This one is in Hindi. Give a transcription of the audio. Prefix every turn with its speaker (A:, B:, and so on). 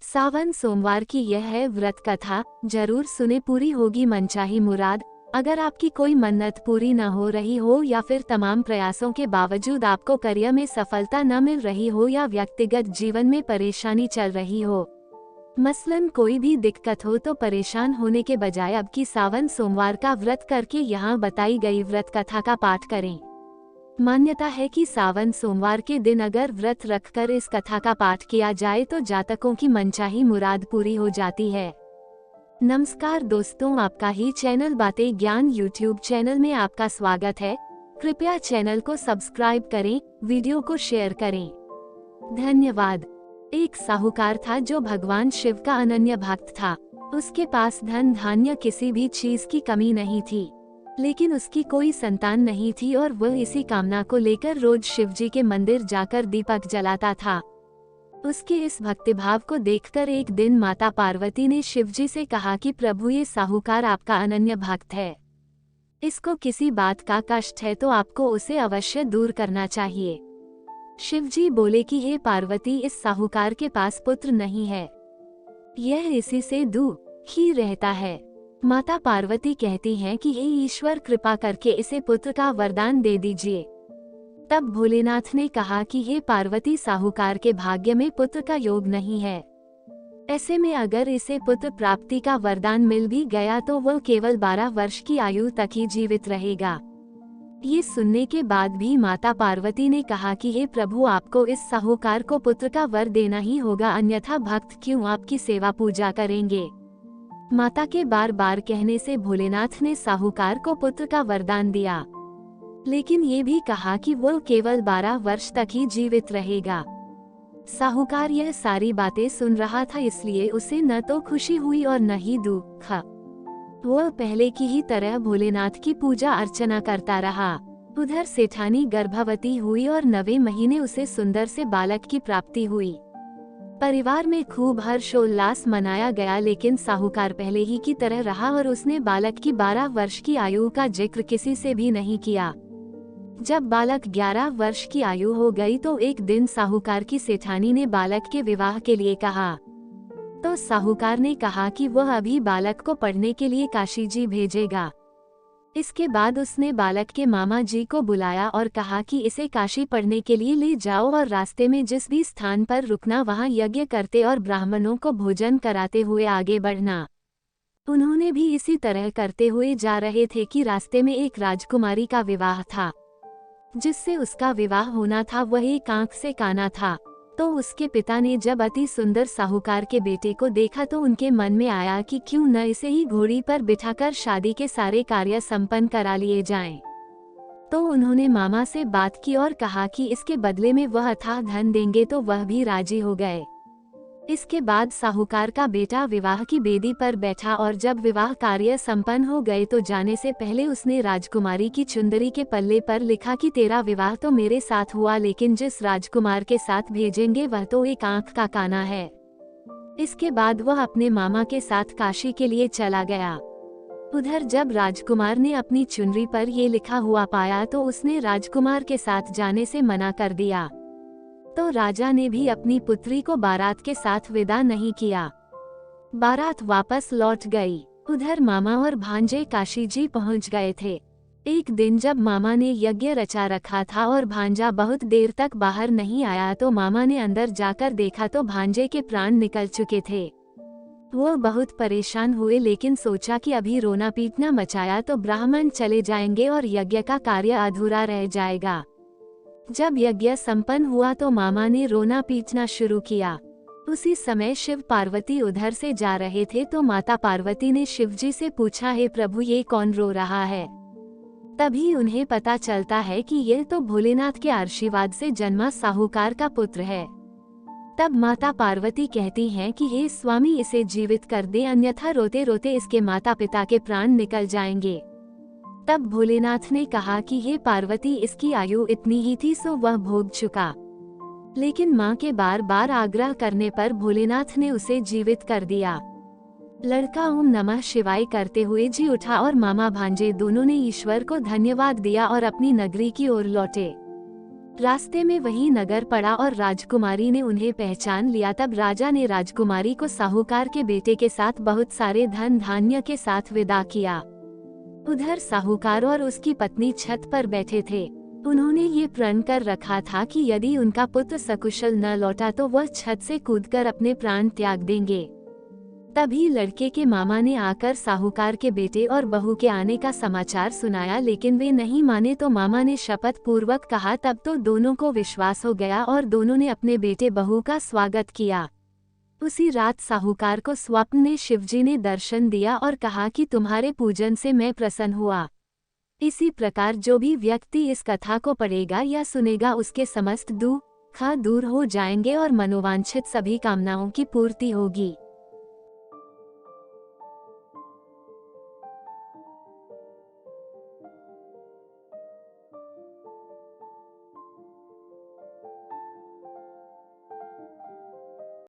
A: सावन सोमवार की यह है व्रत कथा। जरूर सुने, पूरी होगी मनचाही मुराद। अगर आपकी कोई मन्नत पूरी न हो रही हो या फिर तमाम प्रयासों के बावजूद आपको करियर में सफलता न मिल रही हो या व्यक्तिगत जीवन में परेशानी चल रही हो, मसलन कोई भी दिक्कत हो, तो परेशान होने के बजाय अब की सावन सोमवार का व्रत करके यहाँ बताई गई व्रत कथा का पाठ करें। मान्यता है कि सावन सोमवार के दिन अगर व्रत रखकर इस कथा का पाठ किया जाए तो जातकों की मनचाही मुराद पूरी हो जाती है। नमस्कार दोस्तों, आपका ही चैनल बातें ज्ञान यूट्यूब चैनल में आपका स्वागत है। कृपया चैनल को सब्सक्राइब करें, वीडियो को शेयर करें। धन्यवाद। एक साहूकार था जो भगवान शिव का अनन्य भक्त था। उसके पास धन धान्य किसी भी चीज की कमी नहीं थी, लेकिन उसकी कोई संतान नहीं थी और वह इसी कामना को लेकर रोज शिवजी के मंदिर जाकर दीपक जलाता था। उसके इस भक्तिभाव को देखकर एक दिन माता पार्वती ने शिवजी से कहा कि प्रभु, ये साहूकार आपका अनन्य भक्त है, इसको किसी बात का कष्ट है तो आपको उसे अवश्य दूर करना चाहिए। शिवजी बोले कि हे पार्वती, इस साहूकार के पास पुत्र नहीं है, यह इसी से दूर ही रहता है। माता पार्वती कहती हैं कि हे ईश्वर, कृपा करके इसे पुत्र का वरदान दे दीजिए। तब भोलेनाथ ने कहा कि हे पार्वती, साहूकार के भाग्य में पुत्र का योग नहीं है। ऐसे में अगर इसे पुत्र प्राप्ति का वरदान मिल भी गया तो वह केवल 12 वर्ष की आयु तक ही जीवित रहेगा। ये सुनने के बाद भी माता पार्वती ने कहा कि हे प्रभु, आपको इस साहूकार को पुत्र का वर देना ही होगा, अन्यथा भक्त क्यों आपकी सेवा पूजा करेंगे। माता के बार बार कहने से भोलेनाथ ने साहूकार को पुत्र का वरदान दिया, लेकिन ये भी कहा कि वो केवल 12 वर्ष तक ही जीवित रहेगा। साहूकार यह सारी बातें सुन रहा था, इसलिए उसे न तो खुशी हुई और न ही दुख। वह पहले की ही तरह भोलेनाथ की पूजा अर्चना करता रहा। उधर सेठानी गर्भवती हुई और 9वें महीने उसे सुंदर से बालक की प्राप्ति हुई। परिवार में खूब हर्षोल्लास मनाया गया, लेकिन साहूकार पहले ही की तरह रहा और उसने बालक की 12 वर्ष की आयु का जिक्र किसी से भी नहीं किया। जब बालक 11 वर्ष की आयु हो गई तो एक दिन साहूकार की सेठानी ने बालक के विवाह के लिए कहा, तो साहूकार ने कहा कि वह अभी बालक को पढ़ने के लिए काशी जी भेजेगा। इसके बाद उसने बालक के मामा जी को बुलाया और कहा कि इसे काशी पढ़ने के लिए ले जाओ और रास्ते में जिस भी स्थान पर रुकना वहां यज्ञ करते और ब्राह्मणों को भोजन कराते हुए आगे बढ़ना। उन्होंने भी इसी तरह करते हुए जा रहे थे कि रास्ते में एक राजकुमारी का विवाह था। जिससे उसका विवाह होना था वह एक आंख से काना था। तो उसके पिता ने जब अति सुंदर साहूकार के बेटे को देखा तो उनके मन में आया कि क्यों न इसे ही घोड़ी पर बिठाकर शादी के सारे कार्य संपन्न करा लिए जाएं। तो उन्होंने मामा से बात की और कहा कि इसके बदले में वह अथाह धन देंगे, तो वह भी राजी हो गए। इसके बाद साहूकार का बेटा विवाह की बेदी पर बैठा और जब विवाह कार्य संपन्न हो गए तो जाने से पहले उसने राजकुमारी की चुंदरी के पल्ले पर लिखा कि तेरा विवाह तो मेरे साथ हुआ, लेकिन जिस राजकुमार के साथ भेजेंगे वह तो एक आंख का काना है। इसके बाद वह अपने मामा के साथ काशी के लिए चला गया। उधर जब राजकुमार ने अपनी चुनरी पर ये लिखा हुआ पाया तो उसने राजकुमार के साथ जाने से मना कर दिया। तो राजा ने भी अपनी पुत्री को बारात के साथ विदा नहीं किया। बारात वापस लौट गई। उधर मामा और भांजे काशी जी पहुंच गए थे। एक दिन जब मामा ने यज्ञ रचा रखा था और भांजा बहुत देर तक बाहर नहीं आया तो मामा ने अंदर जाकर देखा तो भांजे के प्राण निकल चुके थे। वो बहुत परेशान हुए, लेकिन सोचा कि अभी रोना पीटना मचाया तो ब्राह्मण चले जाएंगे और यज्ञ का कार्य अधूरा रह जाएगा। जब यज्ञ संपन्न हुआ तो मामा ने रोना पीटना शुरू किया। उसी समय शिव पार्वती उधर से जा रहे थे तो माता पार्वती ने शिवजी से पूछा, हे प्रभु, ये कौन रो रहा है। तभी उन्हें पता चलता है कि यह तो भोलेनाथ के आशीर्वाद से जन्मा साहूकार का पुत्र है। तब माता पार्वती कहती हैं कि हे स्वामी, इसे जीवित कर दे, अन्यथा रोते रोते इसके माता पिता के प्राण निकल जाएंगे। तब भोलेनाथ ने कहा कि हे पार्वती, इसकी आयु इतनी ही थी सो वह भोग चुका। लेकिन माँ के बार बार आग्रह करने पर भोलेनाथ ने उसे जीवित कर दिया। लड़का ओम नमः शिवाय करते हुए जी उठा और मामा भांजे दोनों ने ईश्वर को धन्यवाद दिया और अपनी नगरी की ओर लौटे। रास्ते में वही नगर पड़ा और राजकुमारी ने उन्हें पहचान लिया। तब राजा ने राजकुमारी को साहूकार के बेटे के साथ बहुत सारे धन धान्य के साथ विदा किया। उधर साहूकार और उसकी पत्नी छत पर बैठे थे। उन्होंने ये प्रण कर रखा था कि यदि उनका पुत्र सकुशल न लौटा तो वह छत से कूदकर अपने प्राण त्याग देंगे। तभी लड़के के मामा ने आकर साहूकार के बेटे और बहू के आने का समाचार सुनाया, लेकिन वे नहीं माने तो मामा ने शपथ पूर्वक कहा। तब तो दोनों को विश्वास हो गया और दोनों ने अपने बेटे बहू का स्वागत किया। उसी रात साहूकार को स्वप्न में शिवजी ने दर्शन दिया और कहा कि तुम्हारे पूजन से मैं प्रसन्न हुआ। इसी प्रकार जो भी व्यक्ति इस कथा को पढ़ेगा या सुनेगा उसके समस्त दुख दूर हो जाएंगे और मनोवांछित सभी कामनाओं की पूर्ति होगी।